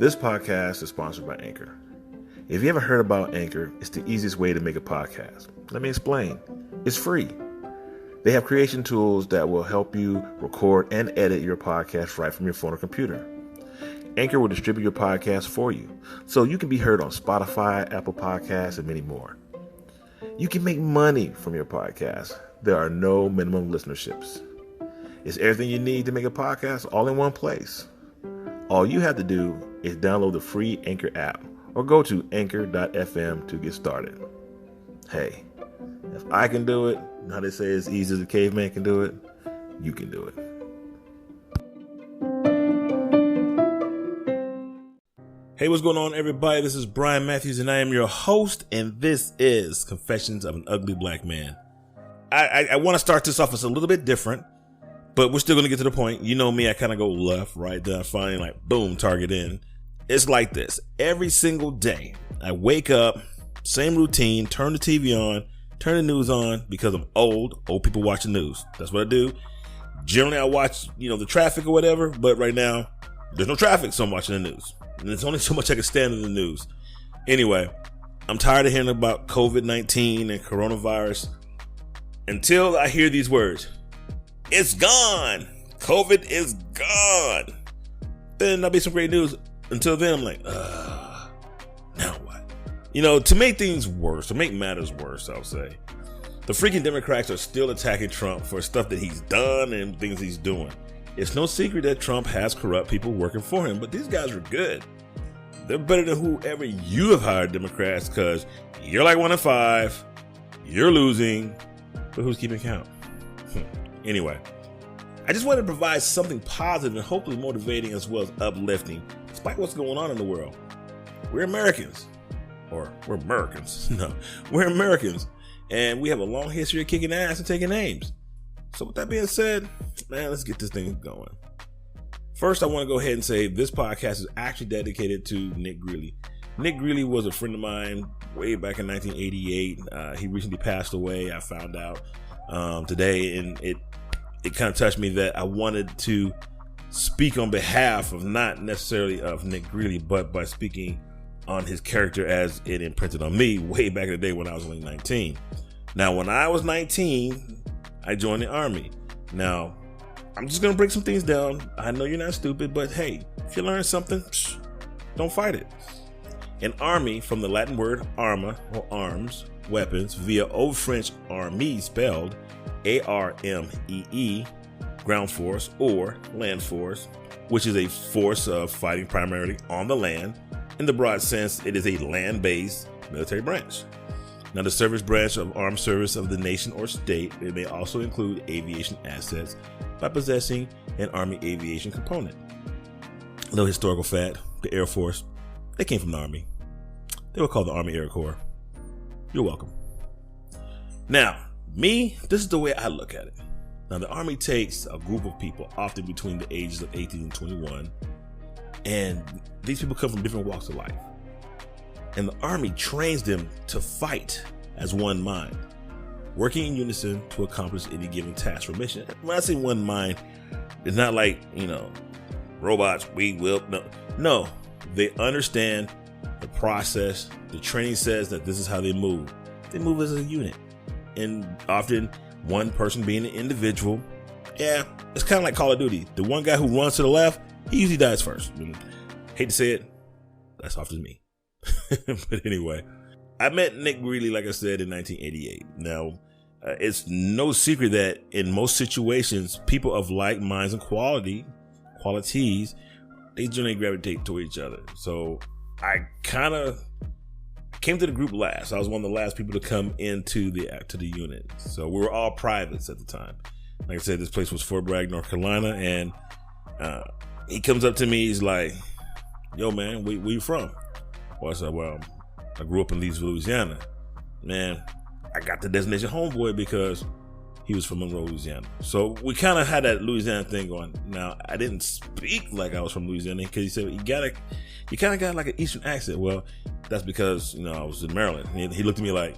This podcast is sponsored by Anchor. If you haven't heard about Anchor, it's the easiest way to make a podcast. Let me explain. It's free. They have creation tools that will help you record and edit your podcast right from your phone or computer. Anchor will distribute your podcast for you, so you can be heard on Spotify, Apple Podcasts, and many more. You can make money from your podcast. There are no minimum listenerships. It's everything you need to make a podcast all in one place. All you have to do is download the free Anchor app or go to anchor.fm to get started. Hey, if I can do it, how they say as easy as a caveman can do it, you can do it. Hey, what's going on, everybody? This is Brian Matthews, and I am your host, and this is Confessions of an Ugly Black Man. I want to start this off as a little bit different, but we're still going to get to the point. You know me, I kind of go left, right, then I finally like, boom, target in. It's like this. Every single day, I wake up, same routine, turn the TV on, turn the news on, because I'm old people watch the news. That's what I do. Generally, I watch, the traffic or whatever, but right now, there's no traffic, so I'm watching the news. And there's only so much I can stand in the news. Anyway, I'm tired of hearing about COVID-19 and coronavirus until I hear these words. It's gone. COVID is gone. Then there'll be some great news. Until then, I'm like, now what? To make things worse, to make matters worse, I'll say, the freaking Democrats are still attacking Trump for stuff that he's done and things he's doing. It's no secret that Trump has corrupt people working for him, but these guys are good. They're better than whoever you have hired, Democrats, because you're like 1 in 5, you're losing, but who's keeping count? Anyway, I just wanted to provide something positive and hopefully motivating as well as uplifting, despite what's going on in the world. We're Americans. Or we're Americans. No, we're Americans. And we have a long history of kicking ass and taking names. So with that being said, man, let's get this thing going. First, I want to go ahead and say this podcast is actually dedicated to Nick Greeley. Nick Greeley was a friend of mine way back in 1988. He recently passed away, I found out today, and it kind of touched me that I wanted to speak on behalf of not necessarily of Nick Greeley, but by speaking on his character as it imprinted on me way back in the day when I was only 19. Now, when I was 19, I joined the Army. Now, I'm just going to break some things down. I know you're not stupid, but hey, if you learn something, don't fight it. An army, from the Latin word arma, or arms, weapons, via Old French armée, spelled A-R-M-E-E, ground force or land force, which is a force of fighting primarily on the land. In the broad sense, it is a land-based military branch. Now, the service branch of armed service of the nation or state, it may also include aviation assets by possessing an Army aviation component. A little historical fact, the Air Force, they came from the Army. They were called the Army Air Corps. You're welcome. Now, me, this is the way I look at it. Now, the Army takes a group of people, often between the ages of 18 and 21, and these people come from different walks of life. And the Army trains them to fight as one mind, working in unison to accomplish any given task or mission. When I say one mind, it's not like, robots, we will. No, they understand the process. The training says that this is how they move. They move as a unit. And often one person being an individual. Yeah, it's kind of like Call of Duty. The one guy who runs to the left, he usually dies first. Hate to say it, that's often me. But anyway, I met Nick Greeley, like I said, in 1988. Now, it's no secret that in most situations, people of like minds and qualities, they generally gravitate toward each other. So I kind of came to the group last. I was one of the last people to come into the unit. So we were all privates at the time. Like I said, this place was Fort Bragg, North Carolina, and he comes up to me. He's like, "Yo, man, where you from?" Well, I said, "Well, I grew up in Leesville, Louisiana." Man, I got the designation homeboy because he was from Monroe, Louisiana. So we kind of had that Louisiana thing going. Now, I didn't speak like I was from Louisiana because he said, you kind of got like an Eastern accent. Well, that's because, I was in Maryland. He looked at me like,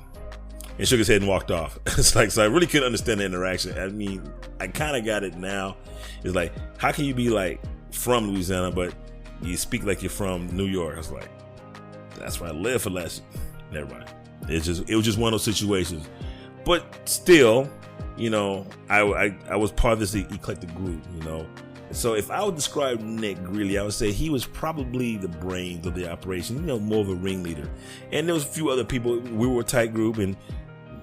and shook his head and walked off. It's like, so I really couldn't understand the interaction. I mean, I kind of got it now. It's like, how can you be like from Louisiana, but you speak like you're from New York. I was like, that's where I lived for last. Never mind. It was just one of those situations. But still, you know, I was part of this eclectic group, you know. So if I would describe Nick Greeley, I would say he was probably the brains of the operation, you know, more of a ringleader. And there was a few other people. We were a tight group, and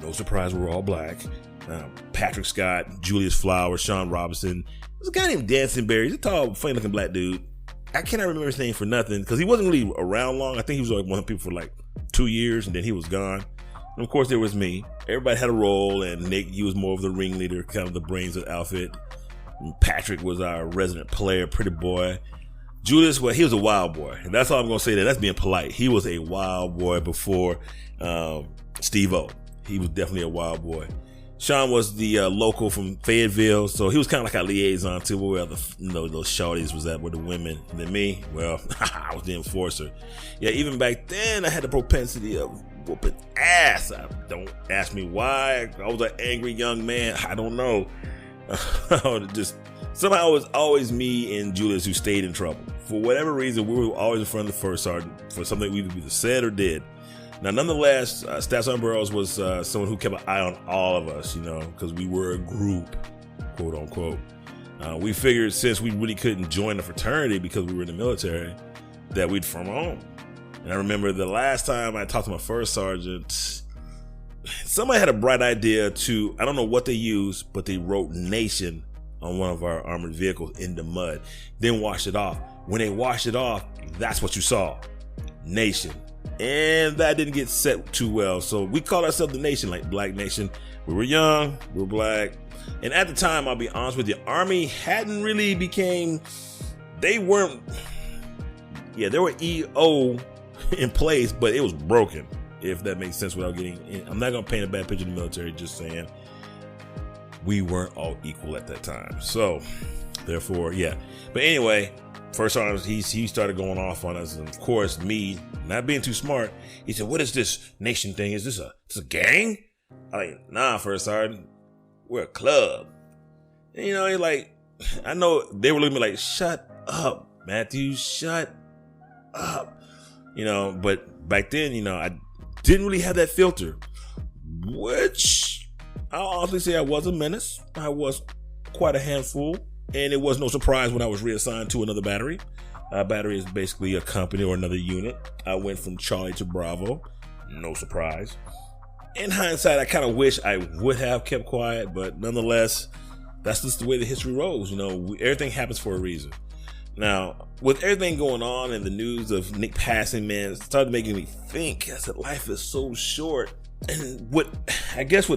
no surprise, we were all black. Patrick Scott, Julius Flowers, Sean Robinson. There's a guy named Dancing Barry. He's a tall, funny-looking black dude. I cannot remember his name for nothing because he wasn't really around long. I think he was like one of the people for like 2 years, and then he was gone. And of course, there was me. Everybody had a role, and Nick, he was more of the ringleader, kind of the brains of the outfit. And Patrick was our resident player, pretty boy. Julius, well, he was a wild boy, and that's all I'm gonna say. That's being polite. He was a wild boy before Steve-O. He was definitely a wild boy. Sean was the local from Fayetteville, so he was kind of like our liaison to where the those shorties was at with the women. And then me, well, I was the enforcer. Yeah, even back then, I had the propensity of whooping ass. Don't ask me why. I was an angry young man. I don't know. Just somehow it was always me and Julius who stayed in trouble. For whatever reason, we were always in front of the first sergeant for something we either said or did. Now, nonetheless, Staff Sergeant Burroughs was someone who kept an eye on all of us, you know, because we were a group, quote unquote. We figured since we really couldn't join the fraternity because we were in the military, that we'd form our own. And I remember the last time I talked to my first sergeant, somebody had a bright idea to, I don't know what they used, but they wrote Nation on one of our armored vehicles in the mud, then washed it off. When they washed it off, that's what you saw, Nation. And that didn't get set too well. So we called ourselves the Nation, like Black Nation. We were young, we were black. And at the time, I'll be honest with you, Army hadn't really they were EO in place, but it was broken, if that makes sense without getting in. I'm not going to paint a bad picture of the military, just saying we weren't all equal at that time. So therefore, yeah. But anyway, first on he started going off on us, and of course me not being too smart, he said, "What is this Nation thing? Is this a gang?" I'm like, "Nah, First Sergeant, we're a club." And you know, he like, I know they were looking at me like, "Shut up, Matthew, shut up." You know, but back then, you know, I didn't really have that filter, which I'll honestly say I was a menace. I was quite a handful. And it was no surprise when I was reassigned to another battery. Battery is basically a company or another unit. I went from Charlie to Bravo. No surprise. In hindsight, I kind of wish I would have kept quiet, but nonetheless, that's just the way the history rolls. You know, everything happens for a reason. Now, with everything going on and the news of Nick passing, man, it started making me think. I said, life is so short. And what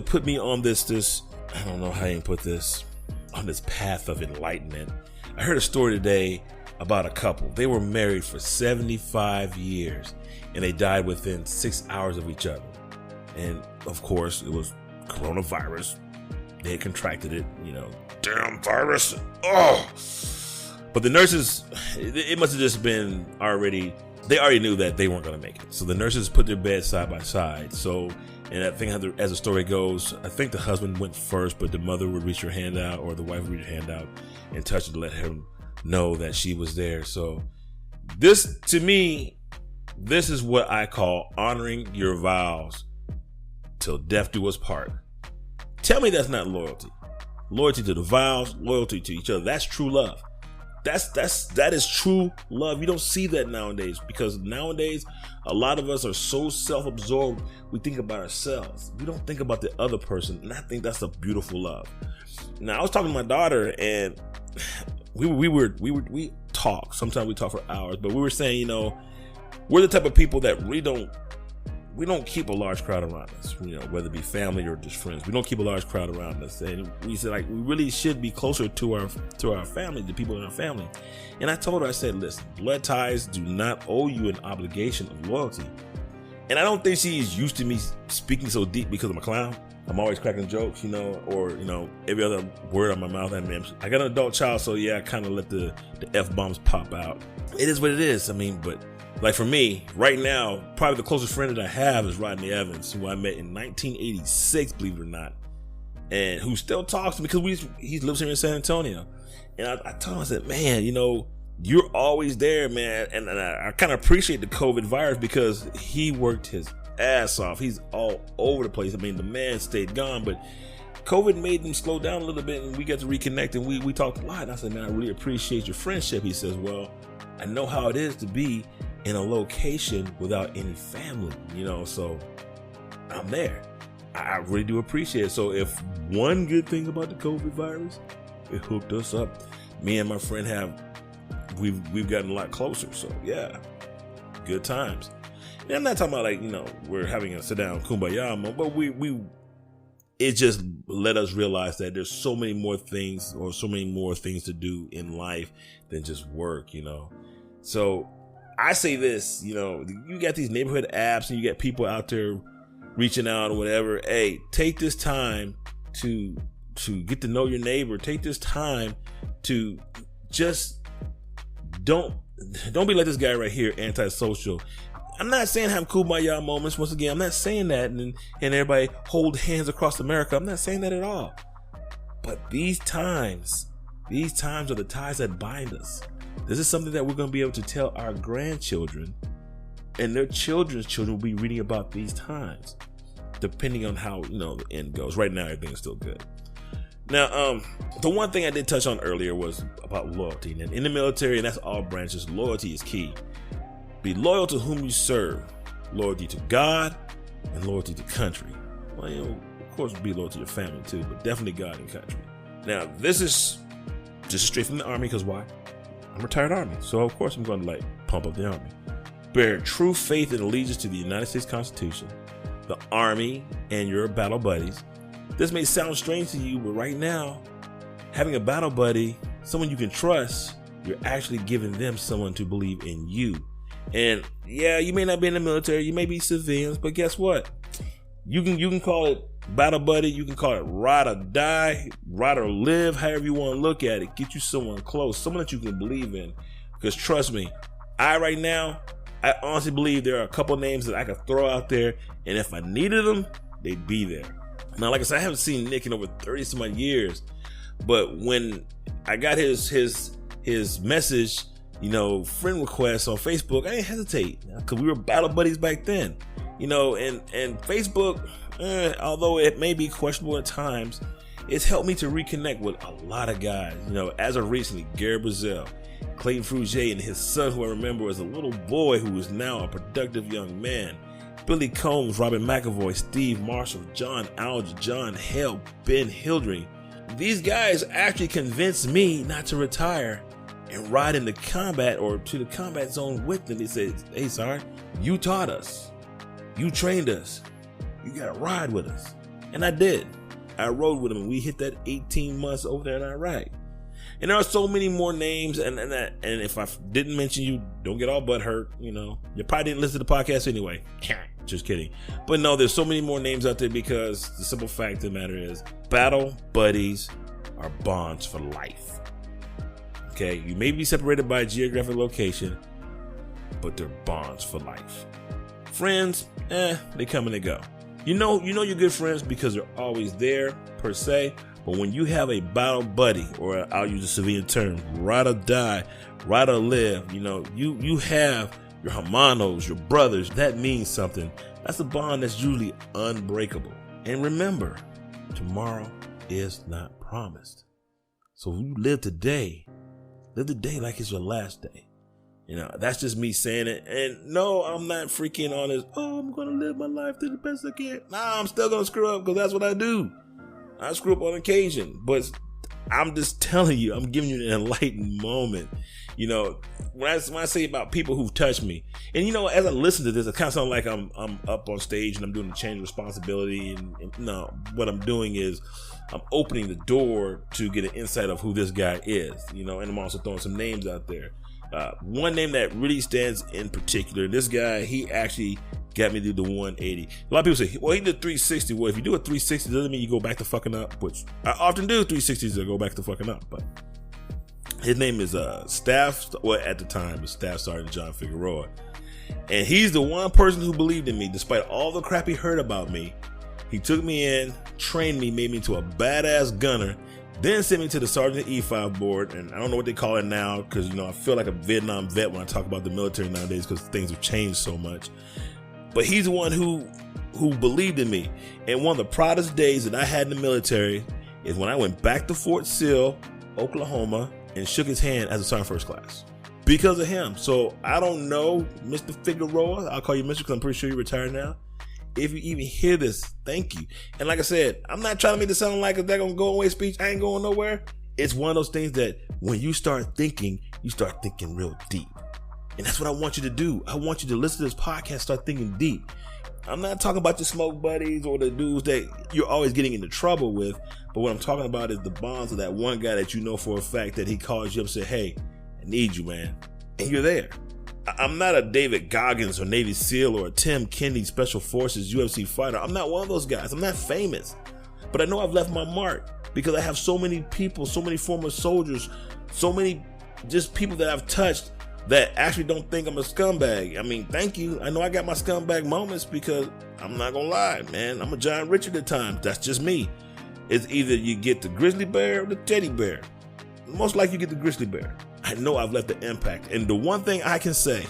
put me on this, I don't know how you put this, on this path of enlightenment. I heard a story today about a couple. They were married for 75 years and they died within 6 hours of each other. And of course, it was coronavirus. They had contracted it, you know, damn virus. Oh, but the nurses, it must have just been they already knew that they weren't going to make it. So the nurses put their beds side by side. So, and I think as the story goes, I think the husband went first, but the mother would reach her hand out, or the wife would reach her hand out and touch it to let him know that she was there. So this, to me, this is what I call honoring your vows till death do us part. Tell me that's not loyalty. Loyalty to the vows, loyalty to each other. That's true love. That is true love. You don't see that nowadays, because nowadays a lot of us are so self-absorbed. We think about ourselves. We don't think about the other person, and I think that's a beautiful love. Now, I was talking to my daughter, and we talk. Sometimes we talk for hours, but we were saying, you know, we're the type of people that we don't keep a large crowd around us, you know, whether it be family or just friends. We don't keep a large crowd around us. And we said, like, we really should be closer to our family, the people in our family. And I told her, I said, listen, blood ties do not owe you an obligation of loyalty. And I don't think she's used to me speaking so deep because I'm a clown. I'm always cracking jokes, you know, or, you know, every other word on my mouth. I mean, I got an adult child, so yeah, I kind of let the F-bombs pop out. It is what it is. I mean, but like for me, right now, probably the closest friend that I have is Rodney Evans, who I met in 1986, believe it or not, and who still talks to me because he lives here in San Antonio. And I told him, I said, man, you know, you're always there, man. And I kind of appreciate the COVID virus because he worked his ass off. He's all over the place. I mean, the man stayed gone, but COVID made him slow down a little bit, and we got to reconnect, and we talked a lot. And I said, man, I really appreciate your friendship. He says, well, I know how it is to be in a location without any family, so I'm there. I really do appreciate it. So if one good thing about the COVID virus, it hooked us up. Me and my friend we've gotten a lot closer. So yeah, good times. And I'm not talking about we're having a sit down kumbaya moment, but it just let us realize that there's so many more things to do in life than just work, So I say this, you got these neighborhood apps and you got people out there reaching out or whatever. Hey, take this time to get to know your neighbor. Take this time to just don't be like this guy right here, antisocial. I'm not saying have kumbaya moments. Once again, I'm not saying that and everybody hold hands across America. I'm not saying that at all. But these times are the ties that bind us. This is something that we're going to be able to tell our grandchildren, and their children's children will be reading about these times, depending on how, the end goes. Right now, everything is still good. Now, the one thing I did touch on earlier was about loyalty. And in the military, and that's all branches, loyalty is key. Be loyal to whom you serve. Loyalty to God and loyalty to country. Well, of course, be loyal to your family too, but definitely God and country. Now, this is just straight from the Army, because why? I'm a retired Army, so of course I'm going to pump up the Army. Bear true faith and allegiance to the United States Constitution, the Army, and your battle buddies. This may sound strange to you, but right now, having a battle buddy, someone you can trust, you're actually giving them someone to believe in you. And yeah, you may not be in the military, you may be civilians, but guess what? You can call it battle buddy, you can call it ride or die, ride or live, however you want to look at it. Get you someone close, someone that you can believe in. Because trust me, I honestly believe there are a couple names that I could throw out there, and if I needed them, they'd be there. Now, like I said, I haven't seen Nick in over 30 some odd years, but when I got his message, friend request on Facebook, I didn't hesitate, because we were battle buddies back then, and Facebook, although it may be questionable at times, it's helped me to reconnect with a lot of guys. As of recently, Gary Brazil, Clayton Frugier, and his son, who I remember was a little boy who is now a productive young man. Billy Combs, Robin McAvoy, Steve Marshall, John Alger, John Hale, Ben Hildring. These guys actually convinced me not to retire and ride into combat or to the combat zone with them. They said, hey, Sarge, you taught us. You trained us. You got to ride with us. And I did. I rode with them, and we hit that 18 months over there in Iraq. And there are so many more names, and if I didn't mention you, don't get all butthurt. You probably didn't listen to the podcast anyway. Just kidding. But no, there's so many more names out there, because the simple fact of the matter is, battle buddies are bonds for life. Okay, you may be separated by a geographic location, but they're bonds for life. Friends, they come and they go. You know you're good friends because they're always there, per se. But when you have a battle buddy, or I'll use a civilian term, ride or die, ride or live, you have your hermanos, your brothers. That means something. That's a bond that's usually unbreakable. And remember, tomorrow is not promised. So if you live the day like it's your last day. That's just me saying it. And no, I'm not freaking on this, I'm going to live my life to the best I can. Nah, I'm still going to screw up, because that's what I do. I screw up on occasion, but I'm just telling you, I'm giving you an enlightened moment. When I say about people who've touched me, and as I listen to this, it kind of sounds like I'm up on stage and I'm doing the change of responsibility. And no, what I'm doing is I'm opening the door to get an insight of who this guy is, and I'm also throwing some names out there. One name that really stands in particular, this guy, he actually got me to do the 180. A lot of people say, well, he did 360. Well, if you do a 360, doesn't mean you go back to fucking up, which I often do 360s to go back to fucking up. But his name is at the time, was Staff Sergeant John Figueroa. And he's the one person who believed in me, despite all the crap he heard about me. He took me in, trained me, made me into a badass gunner, Then sent me to the Sergeant E5 board, and I don't know what they call it now because, I feel like a Vietnam vet when I talk about the military nowadays because things have changed so much. But he's the one who believed in me. And one of the proudest days that I had in the military is when I went back to Fort Sill, Oklahoma, and shook his hand as a Sergeant First Class. Because of him. So I don't know, Mr. Figueroa, I'll call you Mr. because I'm pretty sure you're retired now. If you even hear this, thank you. And like I said, I'm not trying to make this sound like a daggone go away speech. I ain't going nowhere. It's one of those things that when you start thinking real deep. And that's what I want you to do. I want you to listen to this podcast, start thinking deep. I'm not talking about your smoke buddies or the dudes that you're always getting into trouble with. But what I'm talking about is the bonds of that one guy that you know for a fact that he calls you up and says, hey, I need you, man. And you're there. I'm not a David Goggins or Navy SEAL or a Tim Kennedy Special Forces UFC fighter. I'm not one of those guys. I'm not famous. But I know I've left my mark because I have so many people, so many former soldiers, so many just people that I've touched that actually don't think I'm a scumbag. I mean, thank you. I know I got my scumbag moments because I'm not going to lie, man. I'm a Giant Richard at times. That's just me. It's either you get the grizzly bear or the teddy bear. Most likely you get the grizzly bear. I know I've left an impact. And the one thing I can say,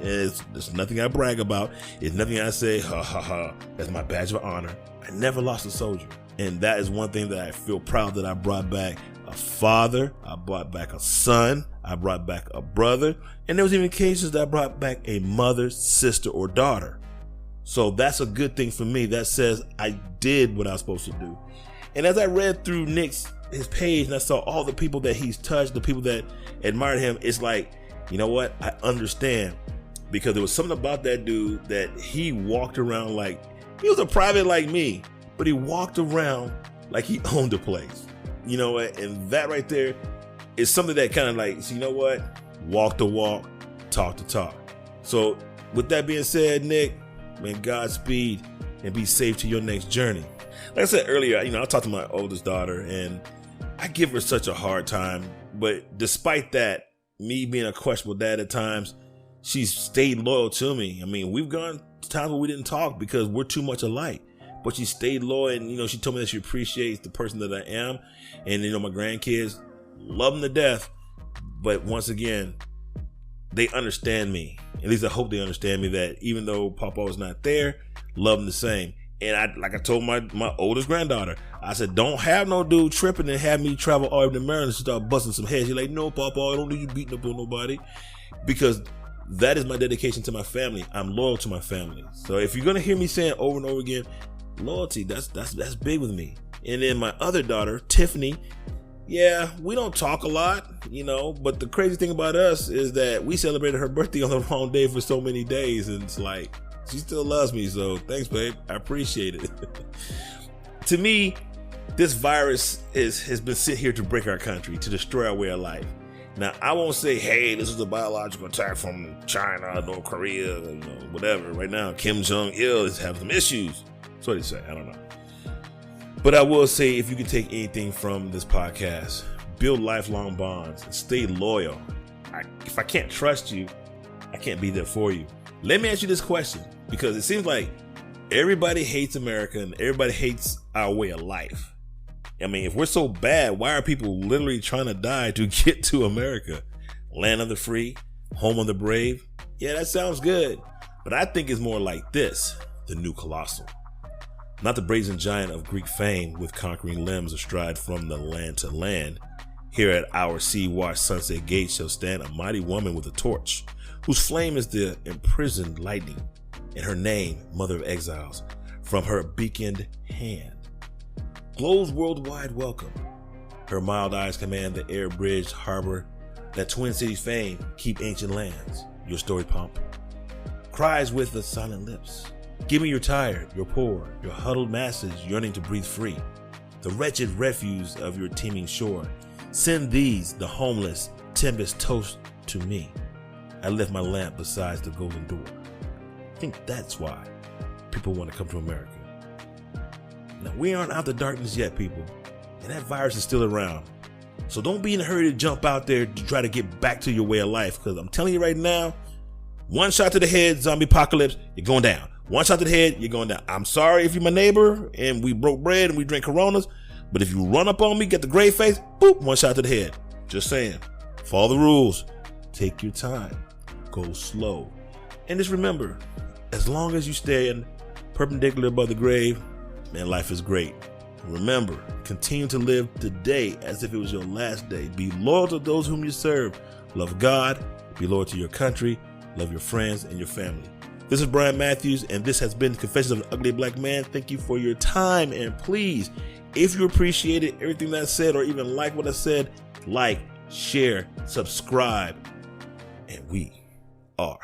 there's nothing I brag about. It's nothing I say, ha ha ha, that's my badge of honor. I never lost a soldier. And that is one thing that I feel proud that I brought back a father. I brought back a son. I brought back a brother. And there was even cases that I brought back a mother, sister, or daughter. So that's a good thing for me. That says I did what I was supposed to do. And as I read through his page and I saw all the people that he's touched, the people that admired him, it's like, you know what? I understand, because there was something about that dude that he walked around like he was a private like me, but he walked around like he owned the place. You know what? And that right there is something that kind of like, so you know what? Walk the walk, talk the talk. So with that being said, Nick, man, Godspeed and be safe to your next journey. Like I said earlier, I talked to my oldest daughter and I give her such a hard time, but despite that, me being a questionable dad at times, she's stayed loyal to me. I mean, we've gone times where we didn't talk because we're too much alike, but she stayed loyal and, she told me that she appreciates the person that I am. And, my grandkids love them to death. But once again, they understand me. At least I hope they understand me that even though Papa was not there, love them the same. And I told my oldest granddaughter, I said, don't have no dude tripping and have me travel all over to Maryland and start busting some heads. She's like, no, Papa, I don't need you beating up on nobody. Because that is my dedication to my family. I'm loyal to my family. So if you're going to hear me saying over and over again, loyalty, that's big with me. And then my other daughter, Tiffany, yeah, we don't talk a lot, but the crazy thing about us is that we celebrated her birthday on the wrong day for so many days. And it's like, she still loves me, so thanks, babe. I appreciate it. To me, this virus has been sent here to break our country, to destroy our way of life. Now, I won't say, hey, this is a biological attack from China, North Korea, whatever. Right now, Kim Jong-il is having some issues. That's what they say. I don't know. But I will say, if you can take anything from this podcast, build lifelong bonds and stay loyal. If I can't trust you, I can't be there for you. Let me ask you this question, because it seems like everybody hates America and everybody hates our way of life. I mean, if we're so bad, why are people literally trying to die to get to America? Land of the free, home of the brave. Yeah, that sounds good. But I think it's more like this, the new colossal. Not the brazen giant of Greek fame with conquering limbs astride from the land to land. Here at our sea-washed sunset gate shall stand a mighty woman with a torch, whose flame is the imprisoned lightning, and her name, Mother of Exiles, from her beaconed hand glows worldwide welcome. Her mild eyes command the air-bridged harbor, that Twin Cities fame keep ancient lands. Your story pump cries with the silent lips. Give me your tired, your poor, your huddled masses yearning to breathe free, the wretched refuse of your teeming shore. Send these, the homeless, tempest toast to me. I lift my lamp beside the golden door. I think that's why people want to come to America. Now, we aren't out the darkness yet, people, and that virus is still around. So don't be in a hurry to jump out there to try to get back to your way of life, because I'm telling you right now, one shot to the head, zombie apocalypse, you're going down. One shot to the head, you're going down. I'm sorry if you're my neighbor and we broke bread and we drink Coronas, But if you run up on me, get the grave face, boop, one shot to the head. Just saying. Follow the rules. Take your time. Go slow. And just remember, as long as you stand perpendicular above the grave, man, life is great. Remember, continue to live today as if it was your last day. Be loyal to those whom you serve. Love God. Be loyal to your country. Love your friends and your family. This is Brian Matthews, and this has been Confessions of an Ugly Black Man. Thank you for your time, and please, if you appreciated everything that I said or even like what I said, like, share, subscribe, and we are